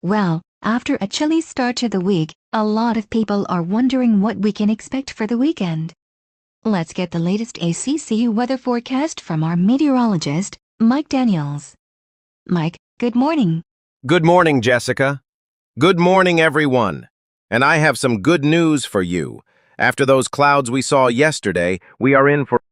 Well, after a chilly start to the week, a lot of people are wondering what we can expect for the weekend. Let's get the latest ACC weather forecast from our meteorologist, Mike Daniels. Mike, good morning. Good morning, Jessica. Good morning, everyone. And I have some good news for you. After those clouds we saw yesterday, we are in for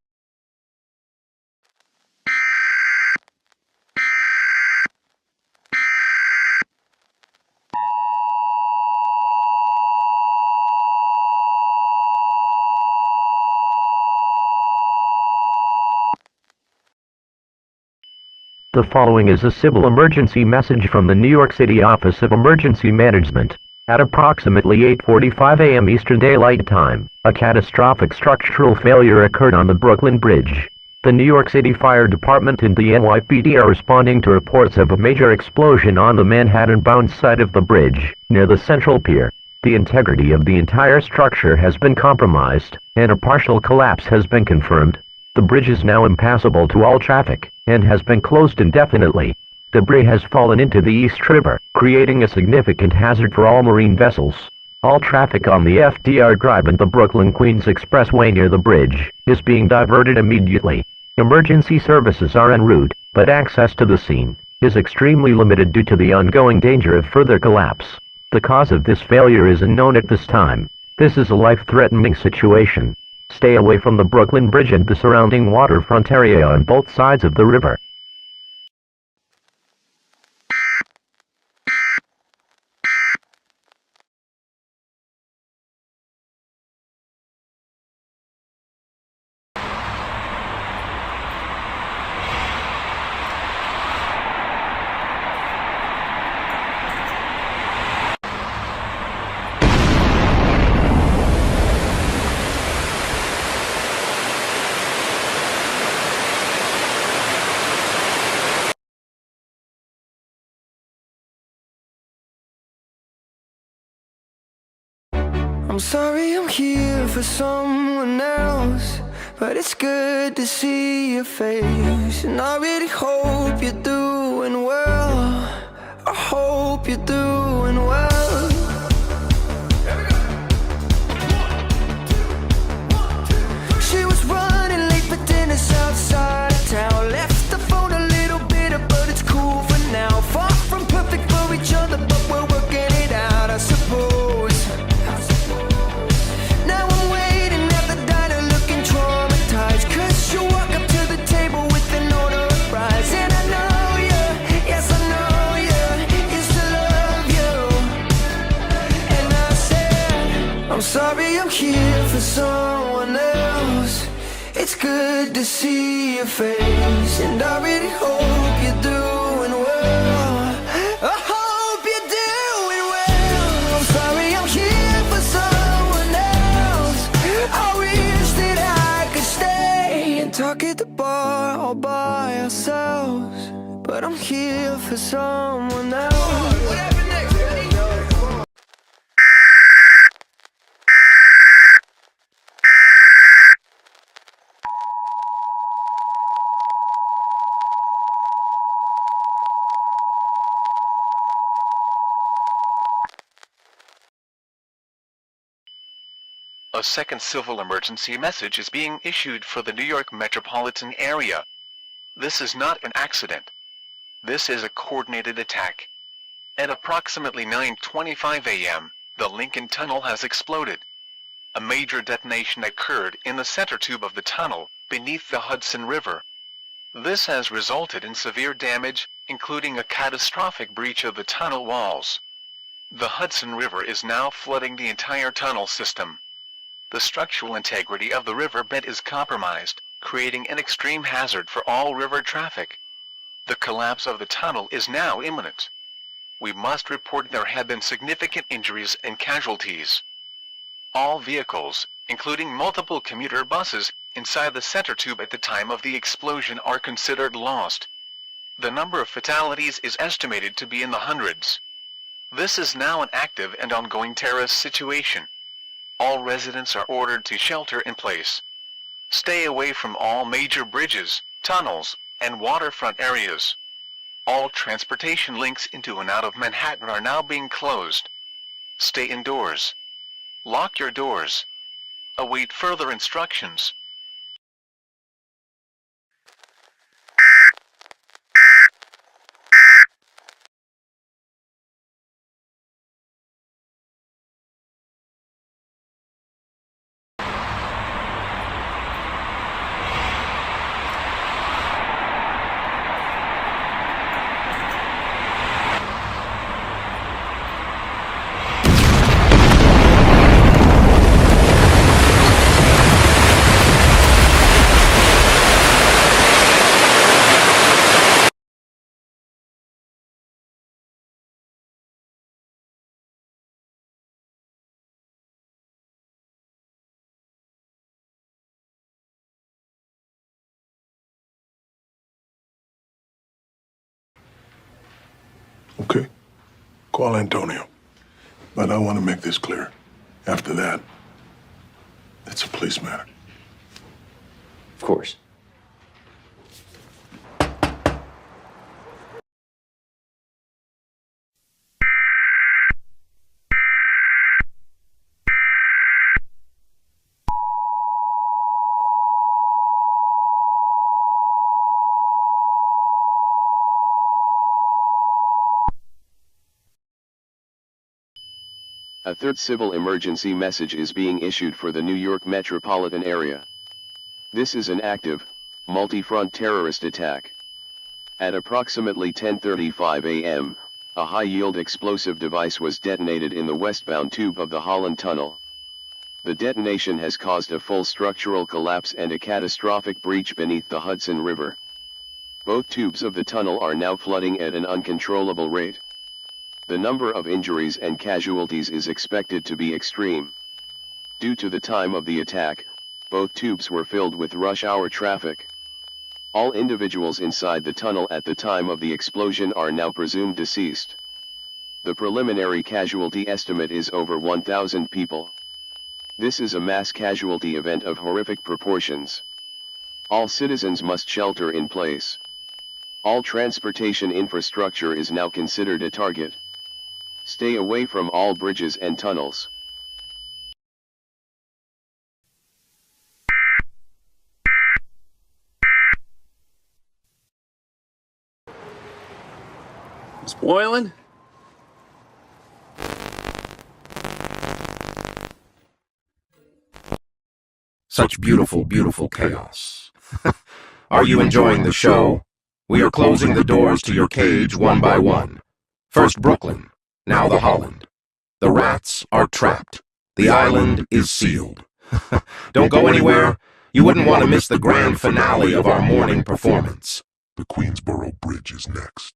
The following is a civil emergency message from the New York City Office of Emergency Management. At approximately 8:45 a.m. Eastern Daylight Time, a catastrophic structural failure occurred on the Brooklyn Bridge. The New York City Fire Department and the NYPD are responding to reports of a major explosion on the Manhattan-bound side of the bridge, near the Central Pier. The integrity of the entire structure has been compromised, and a partial collapse has been confirmed. The bridge is now impassable to all traffic, and has been closed indefinitely. Debris has fallen into the East River, creating a significant hazard for all marine vessels. All traffic on the FDR Drive and the Brooklyn-Queens Expressway near the bridge is being diverted immediately. Emergency services are en route, but access to the scene is extremely limited due to the ongoing danger of further collapse. The cause of this failure is unknown at this time. This is a life-threatening situation. Stay away from the Brooklyn Bridge and the surrounding waterfront area on both sides of the river. I'm sorry I'm here for someone else, but it's good to see your face. And I really hope you're doing well. I hope you're doing well. She was running late for dinner outside of town. Left the phone a little bitter, but it's cool for now. Far from perfect for each other, but we're working it out, I suppose. I'm sorry I'm here for someone else. It's good to see your face, and I really hope you're doing well. I hope you're doing well. I'm sorry I'm here for someone else. I wish that I could stay and talk at the bar all by ourselves, but I'm here for someone else. A second civil emergency message is being issued for the New York metropolitan area. This is not an accident. This is a coordinated attack. At approximately 9:25 a.m., the Lincoln Tunnel has exploded. A major detonation occurred in the center tube of the tunnel, beneath the Hudson River. This has resulted in severe damage, including a catastrophic breach of the tunnel walls. The Hudson River is now flooding the entire tunnel system. The structural integrity of the riverbed is compromised, creating an extreme hazard for all river traffic. The collapse of the tunnel is now imminent. We must report there have been significant injuries and casualties. All vehicles, including multiple commuter buses, inside the center tube at the time of the explosion are considered lost. The number of fatalities is estimated to be in the hundreds. This is now an active and ongoing terrorist situation. All residents are ordered to shelter in place. Stay away from all major bridges, tunnels, and waterfront areas. All transportation links into and out of Manhattan are now being closed. Stay indoors. Lock your doors. Await further instructions. Okay. Call Antonio. But I want to make this clear. After that, it's a police matter. Of course. A third civil emergency message is being issued for the New York metropolitan area. This is an active, multi-front terrorist attack. At approximately 10:35 a.m., a high-yield explosive device was detonated in the westbound tube of the Holland Tunnel. The detonation has caused a full structural collapse and a catastrophic breach beneath the Hudson River. Both tubes of the tunnel are now flooding at an uncontrollable rate. The number of injuries and casualties is expected to be extreme. Due to the time of the attack, both tubes were filled with rush hour traffic. All individuals inside the tunnel at the time of the explosion are now presumed deceased. The preliminary casualty estimate is over 1,000 people. This is a mass casualty event of horrific proportions. All citizens must shelter in place. All transportation infrastructure is now considered a target. Stay away from all bridges and tunnels. It's boiling? Such beautiful, beautiful chaos. Are you enjoying the show? We are closing the doors to your cage one by one. First Brooklyn, now the Holland. The rats are trapped. The island is sealed. Don't go anywhere. You wouldn't want to miss the grand finale of our morning performance. The Queensboro Bridge is next.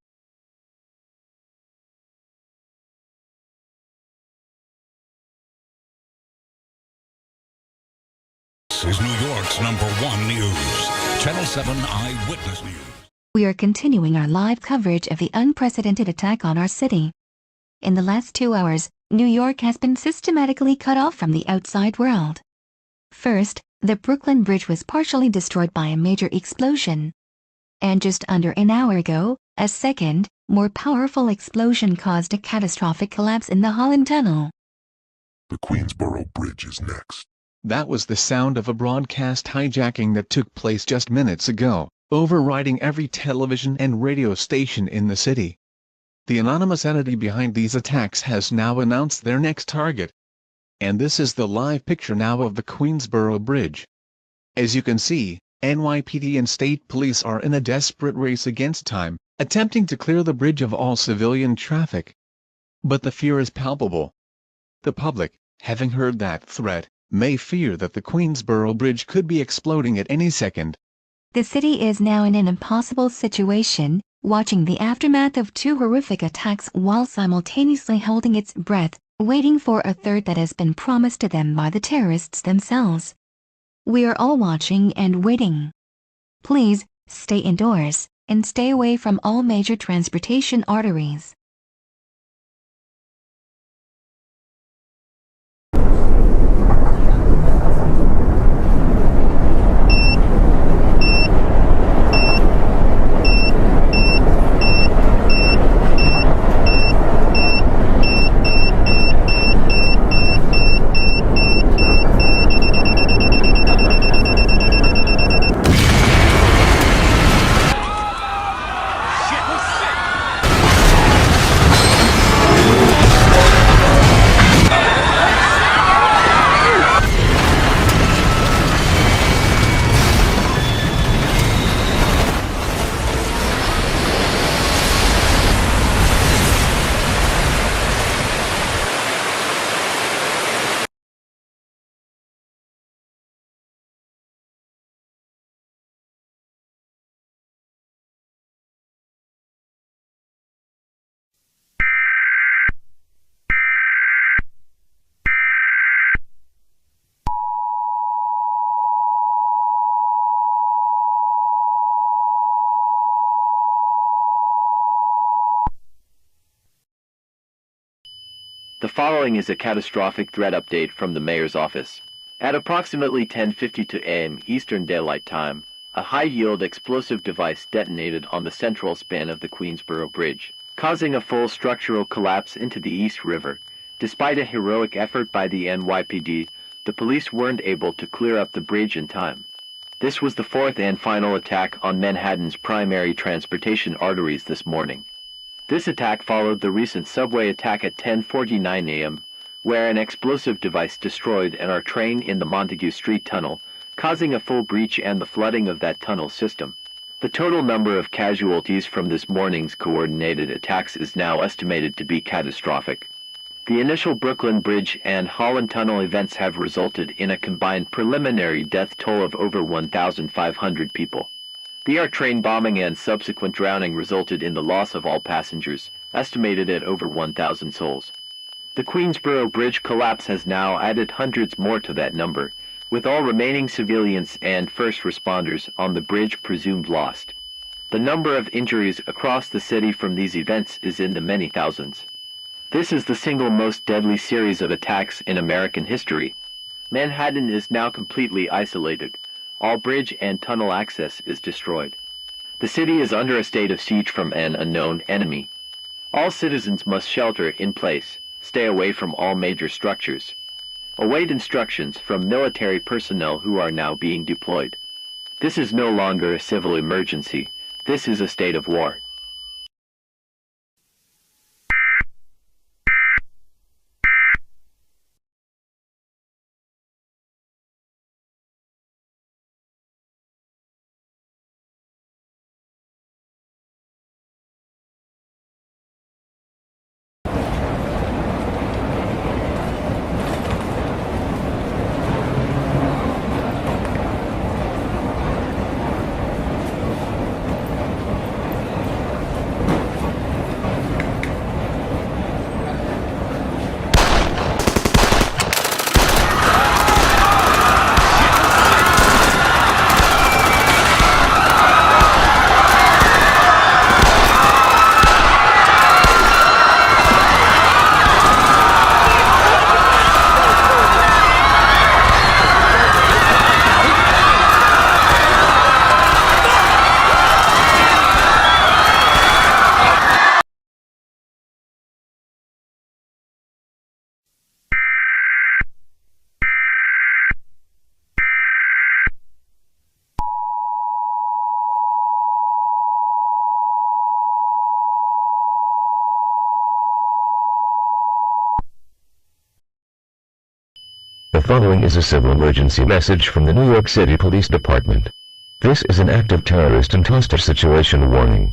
This is New York's #1 news. Channel 7 Eyewitness News. We are continuing our live coverage of the unprecedented attack on our city. In the last 2 hours, New York has been systematically cut off from the outside world. First, the Brooklyn Bridge was partially destroyed by a major explosion. And just under an hour ago, a second, more powerful explosion caused a catastrophic collapse in the Holland Tunnel. The Queensboro Bridge is next. That was the sound of a broadcast hijacking that took place just minutes ago, overriding every television and radio station in the city. The anonymous entity behind these attacks has now announced their next target. And this is the live picture now of the Queensboro Bridge. As you can see, NYPD and state police are in a desperate race against time, attempting to clear the bridge of all civilian traffic. But the fear is palpable. The public, having heard that threat, may fear that the Queensboro Bridge could be exploding at any second. The city is now in an impossible situation, watching the aftermath of 2 horrific attacks while simultaneously holding its breath, waiting for a third that has been promised to them by the terrorists themselves. We are all watching and waiting. Please, stay indoors, and stay away from all major transportation arteries. The following is a catastrophic threat update from the mayor's office. At approximately 10:52 a.m. Eastern Daylight Time, a high-yield explosive device detonated on the central span of the Queensboro Bridge, causing a full structural collapse into the East River. Despite a heroic effort by the NYPD, the police weren't able to clear up the bridge in time. This was the fourth and final attack on Manhattan's primary transportation arteries this morning. This attack followed the recent subway attack at 10:49 a.m., where an explosive device destroyed an train in the Montague Street tunnel, causing a full breach and the flooding of that tunnel system. The total number of casualties from this morning's coordinated attacks is now estimated to be catastrophic. The initial Brooklyn Bridge and Holland Tunnel events have resulted in a combined preliminary death toll of over 1,500 people. The air train bombing and subsequent drowning resulted in the loss of all passengers, estimated at over 1,000 souls. The Queensboro Bridge collapse has now added hundreds more to that number, with all remaining civilians and first responders on the bridge presumed lost. The number of injuries across the city from these events is in the many thousands. This is the single most deadly series of attacks in American history. Manhattan is now completely isolated. All bridge and tunnel access is destroyed. The city is under a state of siege from an unknown enemy. All citizens must shelter in place, stay away from all major structures. Await instructions from military personnel who are now being deployed. This is no longer a civil emergency. This is a state of war. The following is a civil emergency message from the New York City Police Department. This is an active terrorist and hostage situation warning.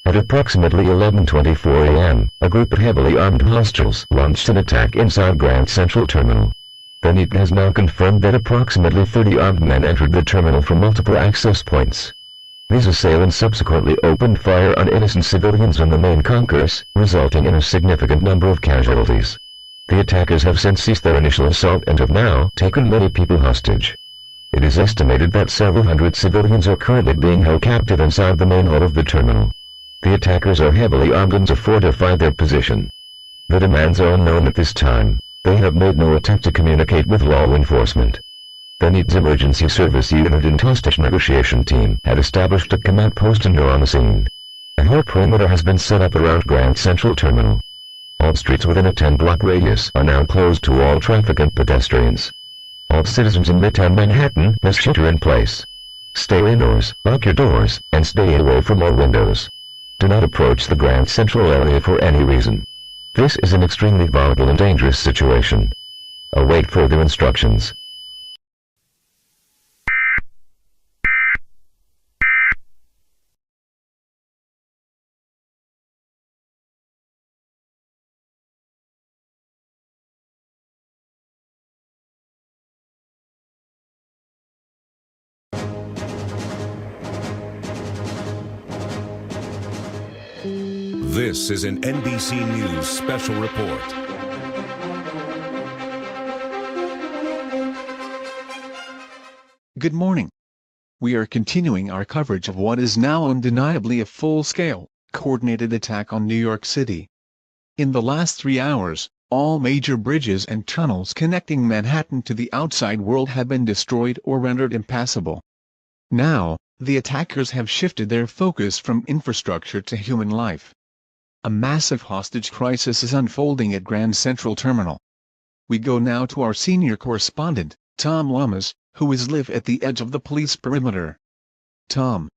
At approximately 11:24 a.m., a group of heavily armed hostiles launched an attack inside Grand Central Terminal. The NYPD has now confirmed that approximately 30 armed men entered the terminal from multiple access points. These assailants subsequently opened fire on innocent civilians on the main concourse, resulting in a significant number of casualties. The attackers have since ceased their initial assault and have now taken many people hostage. It is estimated that several hundred civilians are currently being held captive inside the main hall of the terminal. The attackers are heavily armed and have fortified their position. The demands are unknown at this time. They have made no attempt to communicate with law enforcement. The NYPD's Emergency Service Unit and hostage negotiation team had established a command post and are on the scene. A whole perimeter has been set up around Grand Central Terminal. All streets within a 10-block radius are now closed to all traffic and pedestrians. All citizens in Midtown Manhattan must shelter in place. Stay indoors, lock your doors, and stay away from all windows. Do not approach the Grand Central area for any reason. This is an extremely volatile and dangerous situation. Await further instructions. This is an NBC News special report. Good morning. We are continuing our coverage of what is now undeniably a full-scale, coordinated attack on New York City. In the last 3 hours, All major bridges and tunnels connecting Manhattan to the outside world have been destroyed or rendered impassable. Now, the attackers have shifted their focus from infrastructure to human life. A massive hostage crisis is unfolding at Grand Central Terminal. We go now to our senior correspondent, Tom Lamas, who is live at the edge of the police perimeter. Tom.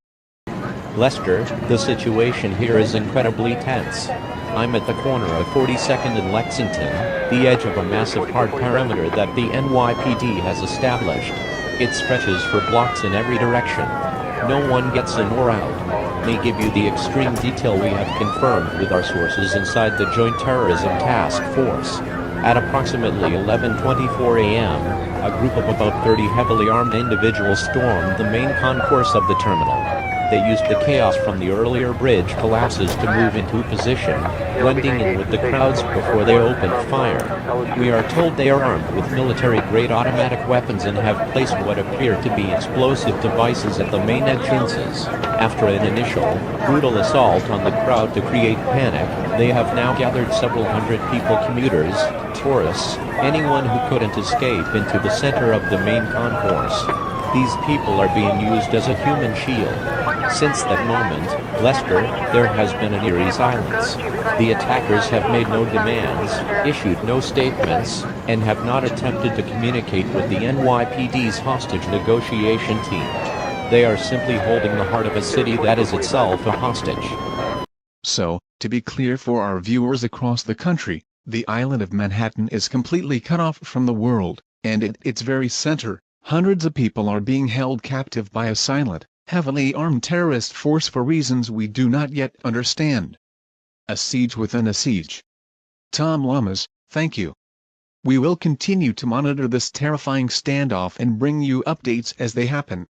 Lester, the situation here is incredibly tense. I'm at the corner of 42nd and Lexington, the edge of a massive hard perimeter that the NYPD has established. It stretches for blocks in every direction. No one gets in or out. May give you the extreme detail we have confirmed with our sources inside the Joint Terrorism Task Force. At approximately 11:24 a.m., a group of about 30 heavily armed individuals stormed the main concourse of the terminal. They used the chaos from the earlier bridge collapses to move into position, blending in with the crowds before they opened fire. We are told they are armed with military-grade automatic weapons and have placed what appear to be explosive devices at the main entrances. After an initial, brutal assault on the crowd to create panic, they have now gathered several hundred people, commuters, tourists, anyone who couldn't escape, into the center of the main concourse. These people are being used as a human shield. Since that moment, Lester, there has been an eerie silence. The attackers have made no demands, issued no statements, and have not attempted to communicate with the NYPD's hostage negotiation team. They are simply holding the heart of a city that is itself a hostage. So, to be clear for our viewers across the country, the island of Manhattan is completely cut off from the world, and at its very center, hundreds of people are being held captive by a silent, heavily armed terrorist force for reasons we do not yet understand. A siege within a siege. Tom Lamas, thank you. We will continue to monitor this terrifying standoff and bring you updates as they happen.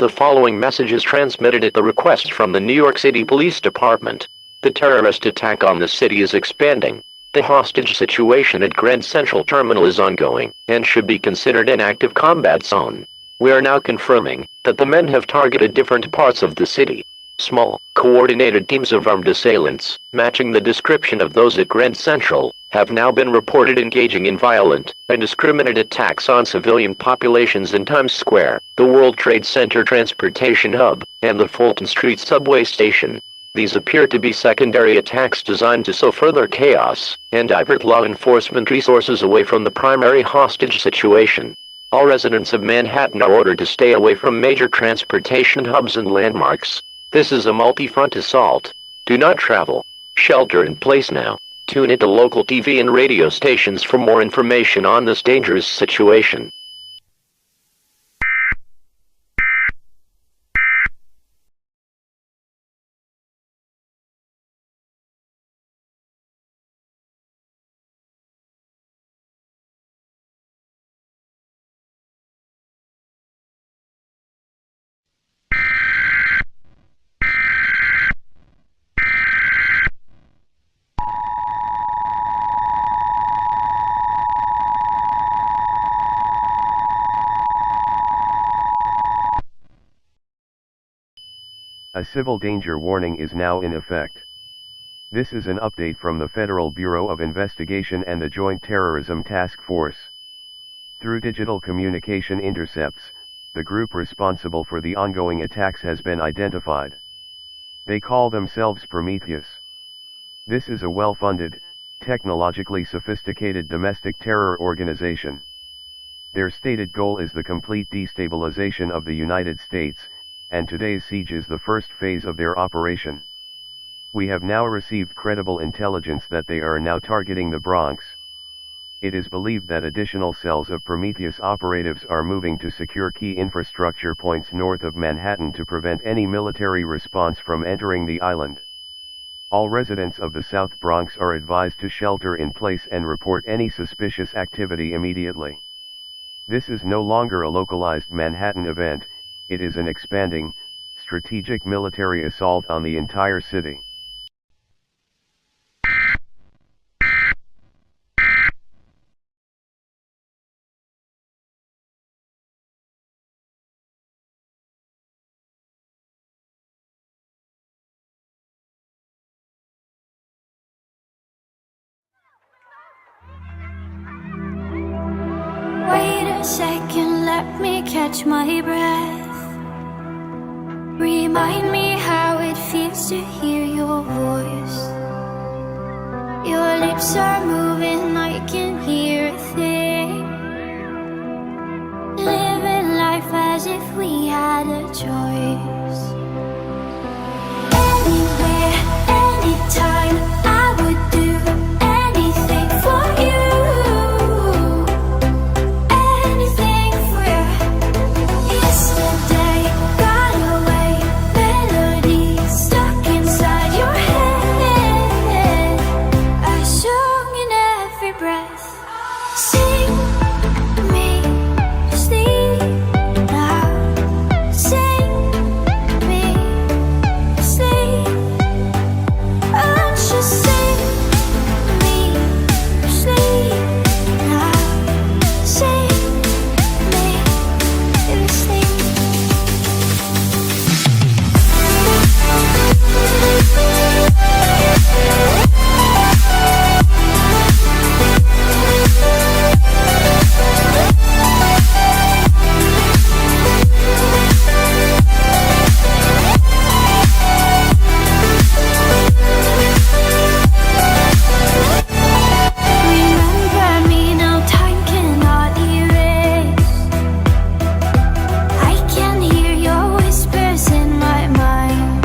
The following message is transmitted at the request from the New York City Police Department. The terrorist attack on the city is expanding. The hostage situation at Grand Central Terminal is ongoing, and should be considered an active combat zone. We are now confirming that the men have targeted different parts of the city. Small, coordinated teams of armed assailants, matching the description of those at Grand Central, have now been reported engaging in violent, indiscriminate attacks on civilian populations in Times Square, the World Trade Center transportation hub, and the Fulton Street subway station. These appear to be secondary attacks designed to sow further chaos, and divert law enforcement resources away from the primary hostage situation. All residents of Manhattan are ordered to stay away from major transportation hubs and landmarks. This is a multi-front assault. Do not travel. Shelter in place now. Tune into local TV and radio stations for more information on this dangerous situation. A civil danger warning is now in effect. This is an update from the Federal Bureau of Investigation and the Joint Terrorism Task Force. Through digital communication intercepts, the group responsible for the ongoing attacks has been identified. They call themselves Prometheus. This is a well-funded, technologically sophisticated domestic terror organization. Their stated goal is the complete destabilization of the United States, and today's siege is the first phase of their operation. We have now received credible intelligence that they are now targeting the Bronx. It is believed that additional cells of Prometheus operatives are moving to secure key infrastructure points north of Manhattan to prevent any military response from entering the island. All residents of the South Bronx are advised to shelter in place and report any suspicious activity immediately. This is no longer a localized Manhattan event, it is an expanding, strategic military assault on the entire city. Wait a second, let me catch my breath. Remind me how it feels to hear your voice. Your lips are moving, I can hear a thing. Living life as if we had a choice. Anywhere, anytime, I would do anything for you. Anything for you. Yesterday got away, melodies stuck inside your head. A song in every breath. Sing me to sleep now. Sing me to sleep. Oh, just sing me to sleep now. Sing me to sleep. Remember me, no time cannot erase. I can hear your whispers in my mind.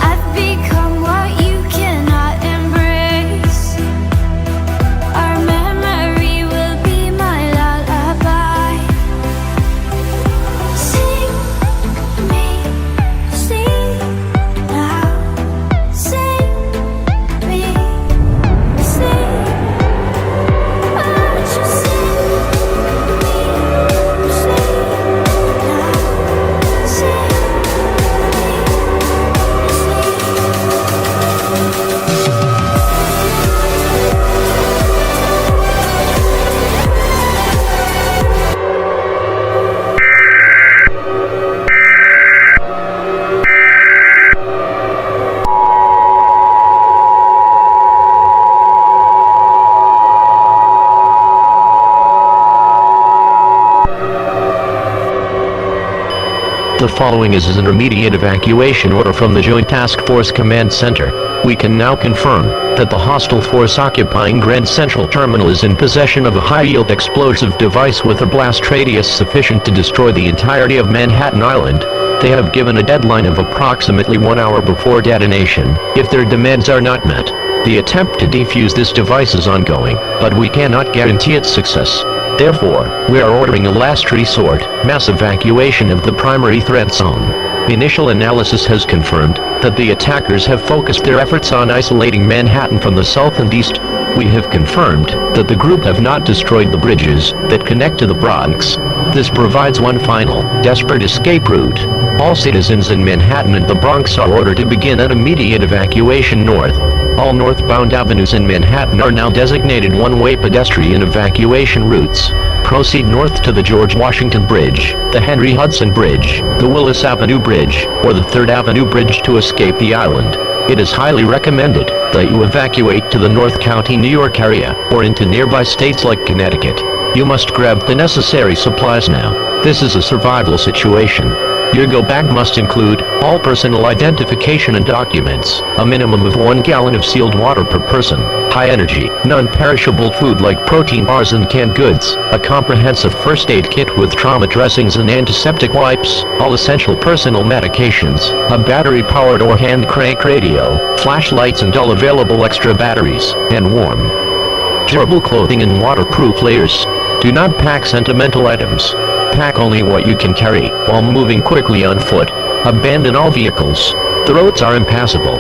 I've become what you cannot embrace. Our memory will be my lullaby. Sing me to sleep now. Sing me to sleep. Oh, just sing me to sleep now. Sing The following is an immediate evacuation order from the Joint Task Force Command Center. We can now confirm that the hostile force occupying Grand Central Terminal is in possession of a high-yield explosive device with a blast radius sufficient to destroy the entirety of Manhattan Island. They have given a deadline of approximately 1 hour before detonation. If their demands are not met, the attempt to defuse this device is ongoing, but we cannot guarantee its success. Therefore, we are ordering a last resort, mass evacuation of the primary threat zone. Initial analysis has confirmed that the attackers have focused their efforts on isolating Manhattan from the south and east. We have confirmed that the group have not destroyed the bridges that connect to the Bronx. This provides one final, desperate escape route. All citizens in Manhattan and the Bronx are ordered to begin an immediate evacuation north. All northbound avenues in Manhattan are now designated one-way pedestrian evacuation routes. Proceed north to the George Washington Bridge, the Henry Hudson Bridge, the Willis Avenue Bridge, or the 3rd Avenue Bridge to escape the island. It is highly recommended that you evacuate to the North County, New York area, or into nearby states like Connecticut. You must grab the necessary supplies now. This is a survival situation. Your go-bag must include all personal identification and documents, a minimum of 1 gallon of sealed water per person, high-energy, non-perishable food like protein bars and canned goods, a comprehensive first aid kit with trauma dressings and antiseptic wipes, all essential personal medications, a battery-powered or hand-crank radio, flashlights and all available extra batteries, and warm, durable clothing and waterproof layers. Do not pack sentimental items. Pack only what you can carry while moving quickly on foot. Abandon all vehicles. The roads are impassable.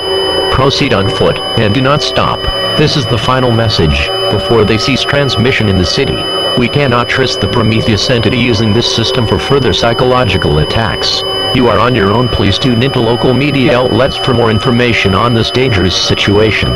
Proceed on foot, and do not stop. This is the final message, before they cease transmission in the city. We cannot trust the Prometheus entity using this system for further psychological attacks. You are on your own. Please tune into local media outlets for more information on this dangerous situation.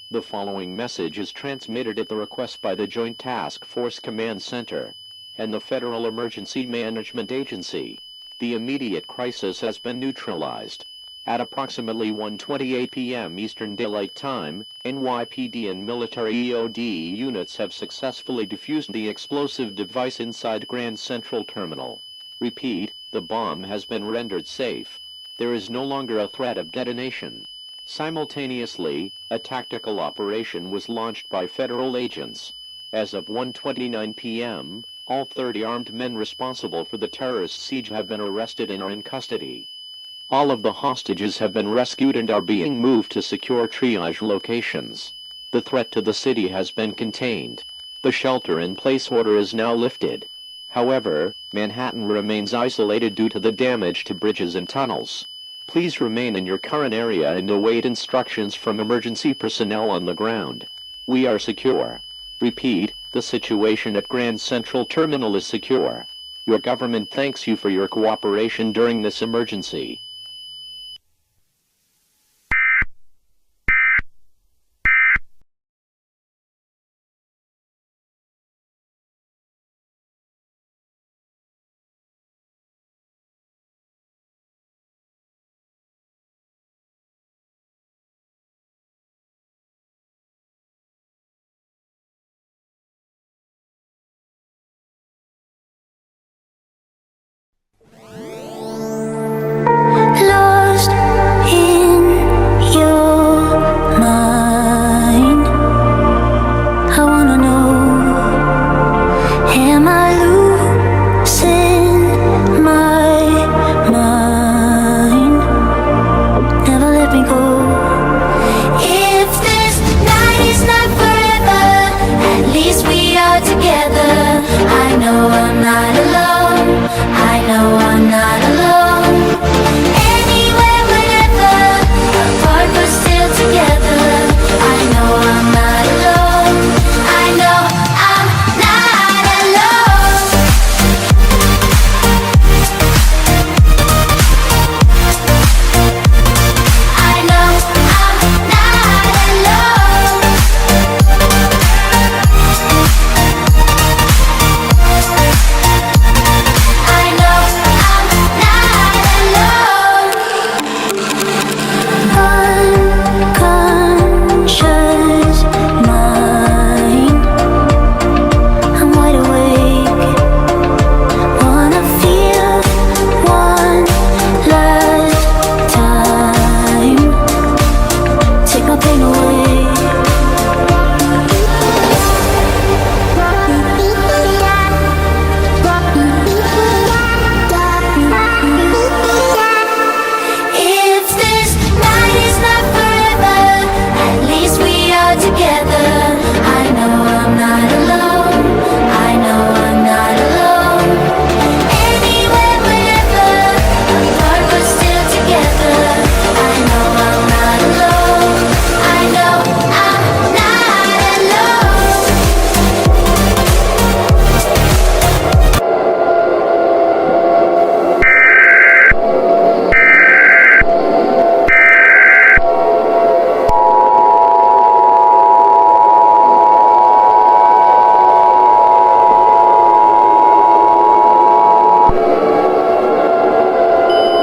The following message is transmitted at the request by the Joint Task Force Command Center and the Federal Emergency Management Agency. The immediate crisis has been neutralized. At approximately 1:28 p.m. Eastern Daylight Time, NYPD and military EOD units have successfully defused the explosive device inside Grand Central Terminal. Repeat, the bomb has been rendered safe. There is no longer a threat of detonation. Simultaneously, a tactical operation was launched by federal agents. As of 1:29 p.m., all 30 armed men responsible for the terrorist siege have been arrested and are in custody. All of the hostages have been rescued and are being moved to secure triage locations. The threat to the city has been contained. The shelter-in-place order is now lifted. However, Manhattan remains isolated due to the damage to bridges and tunnels. Please remain in your current area and await instructions from emergency personnel on the ground. We are secure. Repeat, the situation at Grand Central Terminal is secure. Your government thanks you for your cooperation during this emergency.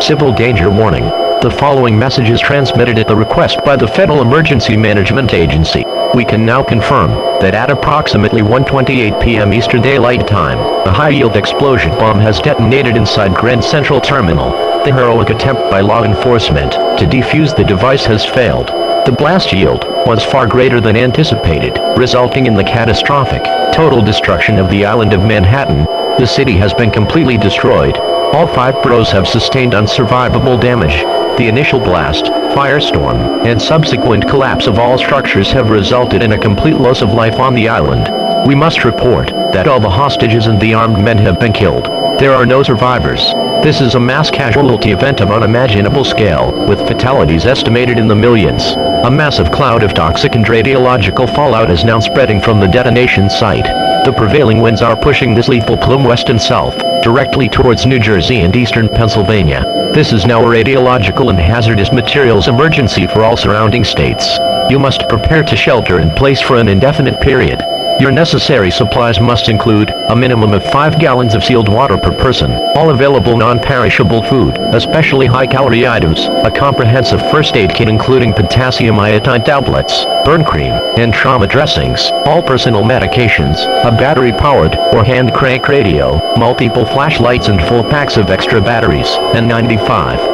Civil danger warning. The following message is transmitted at the request by the Federal Emergency Management Agency. We can now confirm that at approximately 1:28 p.m. Eastern Daylight Time, a high-yield explosion bomb has detonated inside Grand Central Terminal. The heroic attempt by law enforcement to defuse the device has failed. The blast yield was far greater than anticipated, resulting in the catastrophic, total destruction of the island of Manhattan. The city has been completely destroyed. All 5 boroughs have sustained unsurvivable damage. The initial blast, firestorm, and subsequent collapse of all structures have resulted in a complete loss of life on the island. We must report that all the hostages and the armed men have been killed. There are no survivors. This is a mass casualty event of unimaginable scale, with fatalities estimated in the millions. A massive cloud of toxic and radiological fallout is now spreading from the detonation site. The prevailing winds are pushing this lethal plume west and south, directly towards New Jersey and eastern Pennsylvania. This is now a radiological and hazardous materials emergency for all surrounding states. You must prepare to shelter in place for an indefinite period. Your necessary supplies must include a minimum of 5 gallons of sealed water per person, all available non-perishable food, especially high-calorie items, a comprehensive first aid kit including potassium iodine tablets, burn cream, and trauma dressings, all personal medications, a battery-powered or hand-crank radio, multiple flashlights and full packs of extra batteries, and 95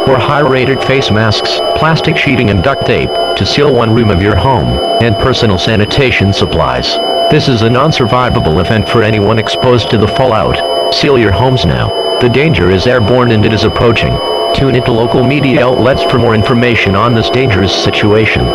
or high-rated face masks, plastic sheeting and duct tape to seal one room of your home, and personal sanitation supplies. This is a non-survivable event for anyone exposed to the fallout. Seal your homes now. The danger is airborne and it is approaching. Tune into local media outlets for more information on this dangerous situation.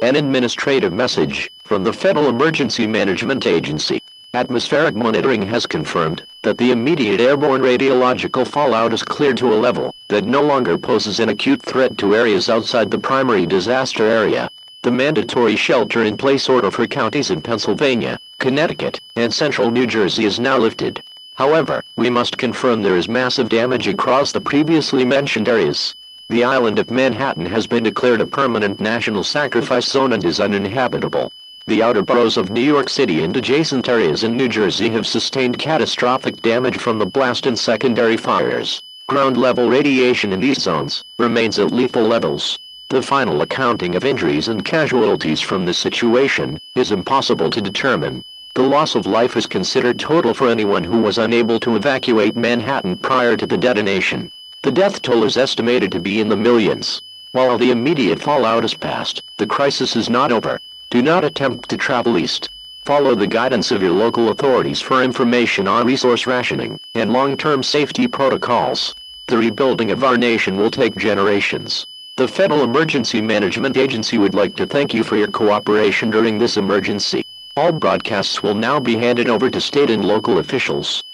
An administrative message from the Federal Emergency Management Agency. Atmospheric monitoring has confirmed that the immediate airborne radiological fallout is cleared to a level that no longer poses an acute threat to areas outside the primary disaster area. The mandatory shelter-in-place order for counties in Pennsylvania, Connecticut, and central New Jersey is now lifted. However, we must confirm there is massive damage across the previously mentioned areas. The island of Manhattan has been declared a permanent national sacrifice zone and is uninhabitable. The outer boroughs of New York City and adjacent areas in New Jersey have sustained catastrophic damage from the blast and secondary fires. Ground-level radiation in these zones remains at lethal levels. The final accounting of injuries and casualties from this situation is impossible to determine. The loss of life is considered total for anyone who was unable to evacuate Manhattan prior to the detonation. The death toll is estimated to be in the millions. While the immediate fallout is past, the crisis is not over. Do not attempt to travel east. Follow the guidance of your local authorities for information on resource rationing and long-term safety protocols. The rebuilding of our nation will take generations. The Federal Emergency Management Agency would like to thank you for your cooperation during this emergency. All broadcasts will now be handed over to state and local officials.